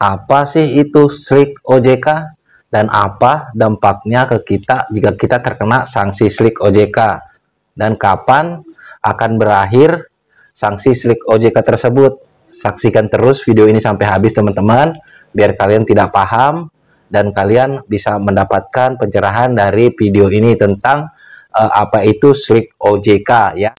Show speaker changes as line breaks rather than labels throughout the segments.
Apa sih itu slik OJK dan apa dampaknya ke kita jika kita terkena sanksi slik OJK, dan kapan akan berakhir sanksi slik OJK tersebut? Saksikan terus video ini sampai habis teman-teman, biar kalian tidak paham dan kalian bisa mendapatkan pencerahan dari video ini tentang apa itu slik OJK ya.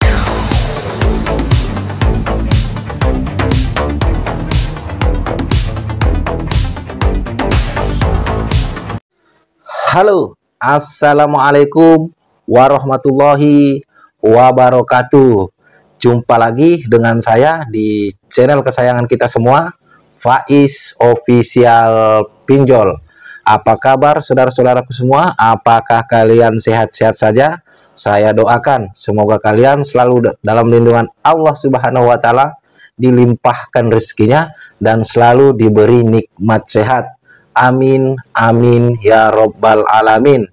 Halo, assalamualaikum warahmatullahi wabarakatuh. Jumpa lagi dengan saya di channel kesayangan kita semua, Faiz Official Pinjol. Apa kabar saudara-saudaraku semua? Apakah kalian sehat-sehat saja? Saya doakan semoga kalian selalu dalam lindungan Allah Subhanahu wa Ta'ala, dilimpahkan rezekinya dan selalu diberi nikmat sehat. Amin, amin, ya robbal alamin.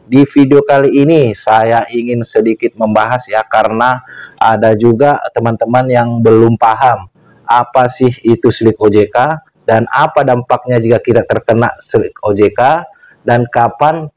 Di video kali ini saya ingin sedikit membahas ya, karena ada juga teman-teman yang belum paham apa sih itu slik OJK dan apa dampaknya jika kita terkena slik OJK, dan kapan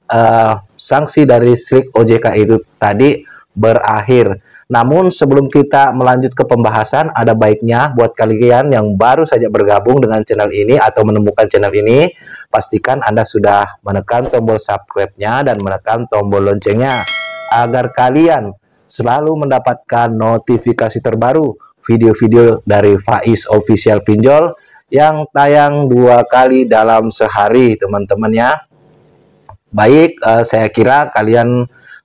sanksi dari slik OJK itu tadi berakhir. Namun sebelum kita melanjut ke pembahasan, ada baiknya buat kalian yang baru saja bergabung dengan channel ini atau menemukan channel ini, pastikan Anda sudah menekan tombol subscribe-nya dan menekan tombol loncengnya agar kalian selalu mendapatkan notifikasi terbaru video-video dari Faiz Official Pinjol yang tayang 2 kali dalam sehari teman-teman ya. Baik,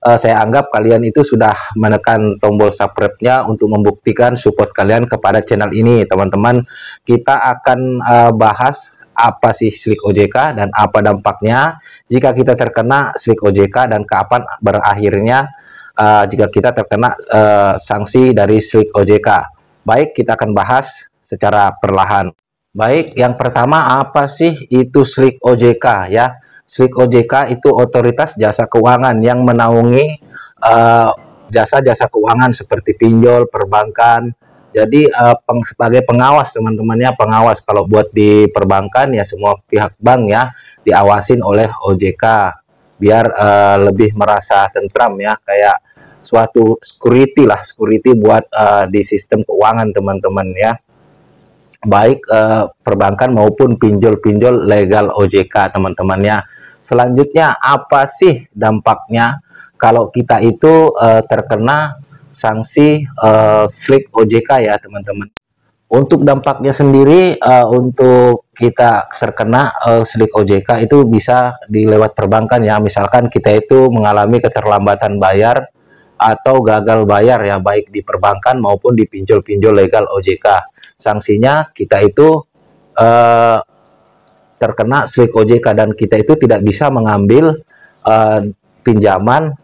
saya anggap kalian itu sudah menekan tombol subscribe-nya untuk membuktikan support kalian kepada channel ini teman-teman. Kita akan bahas apa sih slik OJK dan apa dampaknya jika kita terkena slik OJK, dan kapan berakhirnya jika kita terkena sanksi dari slik OJK. Baik, kita akan bahas secara perlahan. Baik, yang pertama, apa sih itu slik OJK ya? Slik OJK itu otoritas jasa keuangan yang menaungi jasa-jasa keuangan seperti pinjol, perbankan. Jadi sebagai pengawas teman-temannya, pengawas kalau buat di perbankan ya semua pihak bank ya diawasin oleh OJK biar lebih merasa tentram ya, kayak suatu security lah, security buat di sistem keuangan teman-teman ya. Baik perbankan maupun pinjol-pinjol legal OJK teman-temannya. Selanjutnya, apa sih dampaknya kalau kita itu terkena sanksi slik OJK ya teman-teman. Untuk dampaknya sendiri, untuk kita terkena slik OJK itu bisa dilewat perbankan ya. Misalkan kita itu mengalami keterlambatan bayar atau gagal bayar ya, baik di perbankan maupun di pinjol-pinjol legal OJK. Sanksinya kita itu terkena slik OJK dan kita itu tidak bisa mengambil pinjaman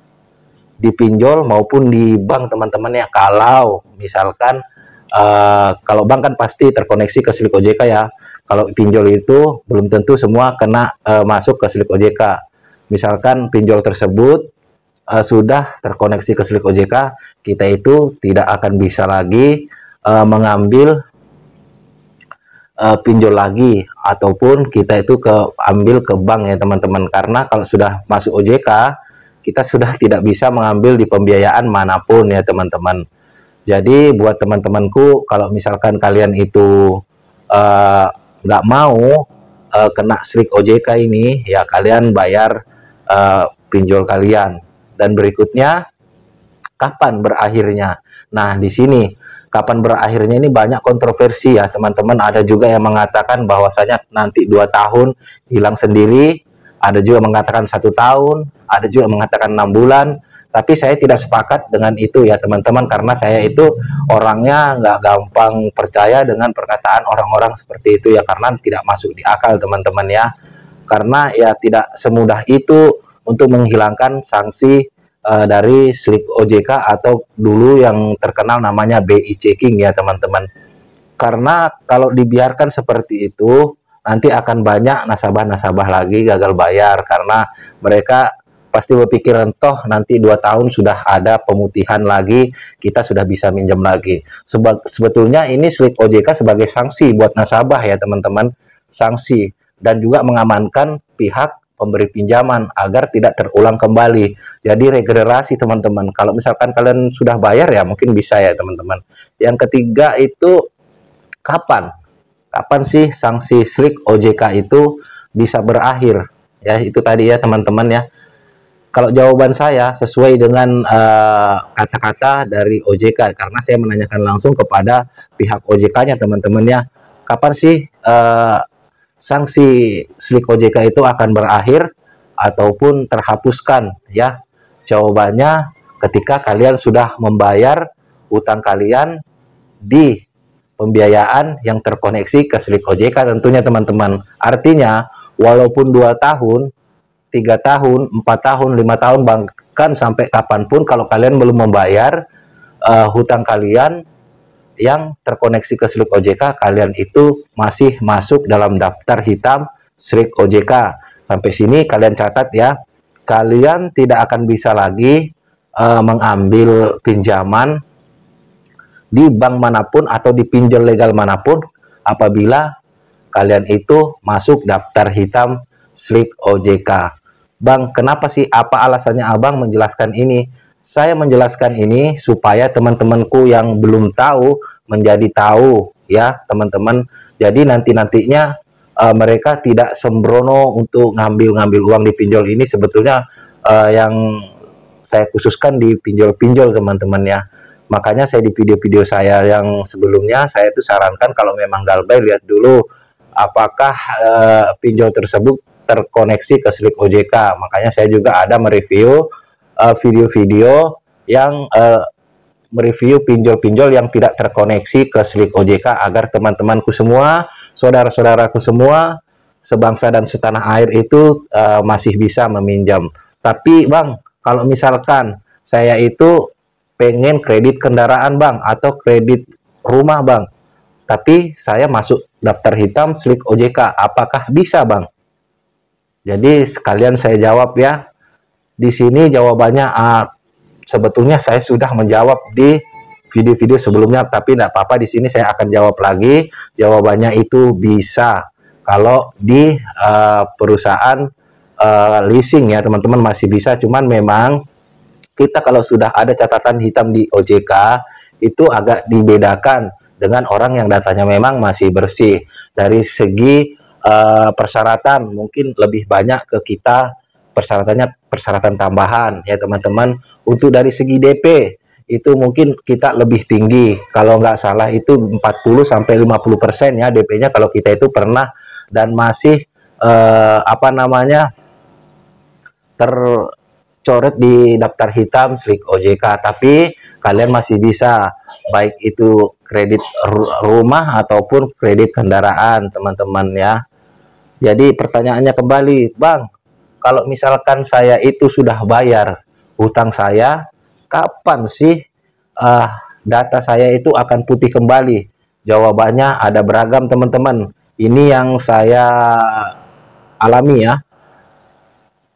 di pinjol maupun di bank teman-teman ya. Kalau misalkan kalau bank kan pasti terkoneksi ke slik OJK ya, kalau pinjol itu belum tentu semua kena masuk ke slik OJK. Misalkan pinjol tersebut sudah terkoneksi ke slik OJK, kita itu tidak akan bisa lagi mengambil pinjol lagi ataupun kita itu ambil ke bank ya teman-teman, karena kalau sudah masuk OJK kita sudah tidak bisa mengambil di pembiayaan manapun ya teman-teman. Jadi buat teman-temanku, kalau misalkan kalian itu nggak mau kena slik OJK ini ya, kalian bayar pinjol kalian. Dan berikutnya, kapan berakhirnya? Nah, di sini kapan berakhirnya ini banyak kontroversi ya teman-teman. Ada juga yang mengatakan bahwasanya nanti 2 tahun hilang sendiri, ada juga mengatakan 1 tahun, ada juga mengatakan 6 bulan. Tapi saya tidak sepakat dengan itu ya teman-teman, karena saya itu orangnya nggak gampang percaya dengan perkataan orang-orang seperti itu ya, karena tidak masuk di akal teman-teman ya. Karena ya tidak semudah itu untuk menghilangkan sanksi dari slik OJK atau dulu yang terkenal namanya BI checking ya teman-teman. Karena kalau dibiarkan seperti itu, nanti akan banyak nasabah-nasabah lagi gagal bayar, karena mereka pasti berpikiran toh nanti 2 tahun sudah ada pemutihan lagi, kita sudah bisa minjem lagi. Sebetulnya ini slik OJK sebagai sanksi buat nasabah ya teman-teman, sanksi dan juga mengamankan pihak pemberi pinjaman agar tidak terulang kembali. Jadi regenerasi teman-teman. Kalau misalkan kalian sudah bayar ya mungkin bisa ya teman-teman. Yang ketiga itu kapan? Kapan sih sanksi SLIK OJK itu bisa berakhir? Ya itu tadi ya teman-teman ya. Kalau jawaban saya sesuai dengan kata-kata dari OJK, karena saya menanyakan langsung kepada pihak OJK-nya teman-teman ya, kapan sih sanksi SLIK OJK itu akan berakhir ataupun terhapuskan ya? Jawabannya ketika kalian sudah membayar utang kalian di pembiayaan yang terkoneksi ke SLIK OJK tentunya teman-teman. Artinya walaupun 2 tahun 3 tahun, 4 tahun, 5 tahun, bahkan sampai kapanpun kalau kalian belum membayar hutang kalian yang terkoneksi ke SLIK OJK, kalian itu masih masuk dalam daftar hitam SLIK OJK. Sampai sini kalian catat ya, kalian tidak akan bisa lagi mengambil pinjaman di bank manapun atau di pinjol legal manapun apabila kalian itu masuk daftar hitam SLIK OJK. Bang, kenapa sih? Apa alasannya Abang menjelaskan ini? Saya menjelaskan ini supaya teman-temanku yang belum tahu menjadi tahu ya teman-teman. Jadi nanti-nantinya mereka tidak sembrono untuk ngambil uang di pinjol ini. Sebetulnya yang saya khususkan di pinjol-pinjol teman-teman ya. Makanya saya di video-video saya yang sebelumnya saya itu sarankan kalau memang galbay lihat dulu apakah pinjol tersebut terkoneksi ke SLIK OJK. Makanya saya juga ada mereview video-video yang mereview pinjol-pinjol yang tidak terkoneksi ke SLIK OJK agar teman-temanku semua, saudara-saudaraku semua, sebangsa dan setanah air itu masih bisa meminjam. Tapi Bang, kalau misalkan saya itu pengen kredit kendaraan Bang atau kredit rumah Bang, tapi saya masuk daftar hitam SLIK OJK, apakah bisa Bang? Jadi sekalian saya jawab ya. Di sini jawabannya sebetulnya saya sudah menjawab di video-video sebelumnya, tapi tidak apa-apa di sini saya akan jawab lagi. Jawabannya itu bisa kalau di perusahaan leasing ya teman-teman masih bisa. Cuman memang kita kalau sudah ada catatan hitam di OJK itu agak dibedakan dengan orang yang datanya memang masih bersih. Dari segi persyaratan mungkin lebih banyak ke kita persyaratan tambahan ya teman-teman. Untuk dari segi DP itu mungkin kita lebih tinggi, kalau nggak salah itu 40-50% ya DP-nya kalau kita itu pernah dan masih tercoret di daftar hitam SLIK OJK. Tapi kalian masih bisa baik itu kredit rumah ataupun kredit kendaraan teman-teman ya. Jadi pertanyaannya kembali, Bang, kalau misalkan saya itu sudah bayar hutang saya, kapan sih data saya itu akan putih kembali? Jawabannya ada beragam teman-teman. Ini yang saya alami ya.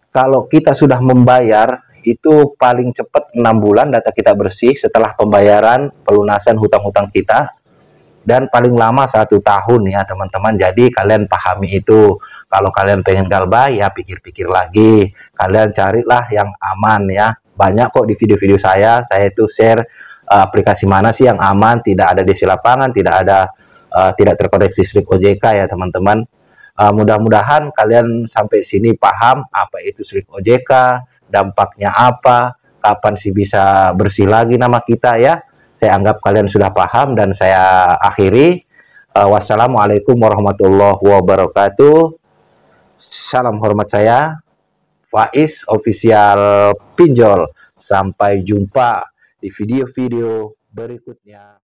Kalau kita sudah membayar, itu paling cepat 6 bulan data kita bersih setelah pembayaran pelunasan hutang-hutang kita. Dan paling lama 1 tahun ya teman-teman. Jadi kalian pahami itu. Kalau kalian pengen galbay ya pikir-pikir lagi, kalian carilah yang aman ya. Banyak kok di video-video saya itu share aplikasi mana sih yang aman, tidak ada DC lapangan, tidak terkoneksi SLIK OJK ya teman-teman. Mudah-mudahan kalian sampai sini paham apa itu SLIK OJK, dampaknya apa, kapan sih bisa bersih lagi nama kita ya. Saya anggap kalian sudah paham dan saya akhiri. Wassalamualaikum warahmatullahi wabarakatuh. Salam hormat saya, Faiz Official Pinjol. Sampai jumpa di video-video berikutnya.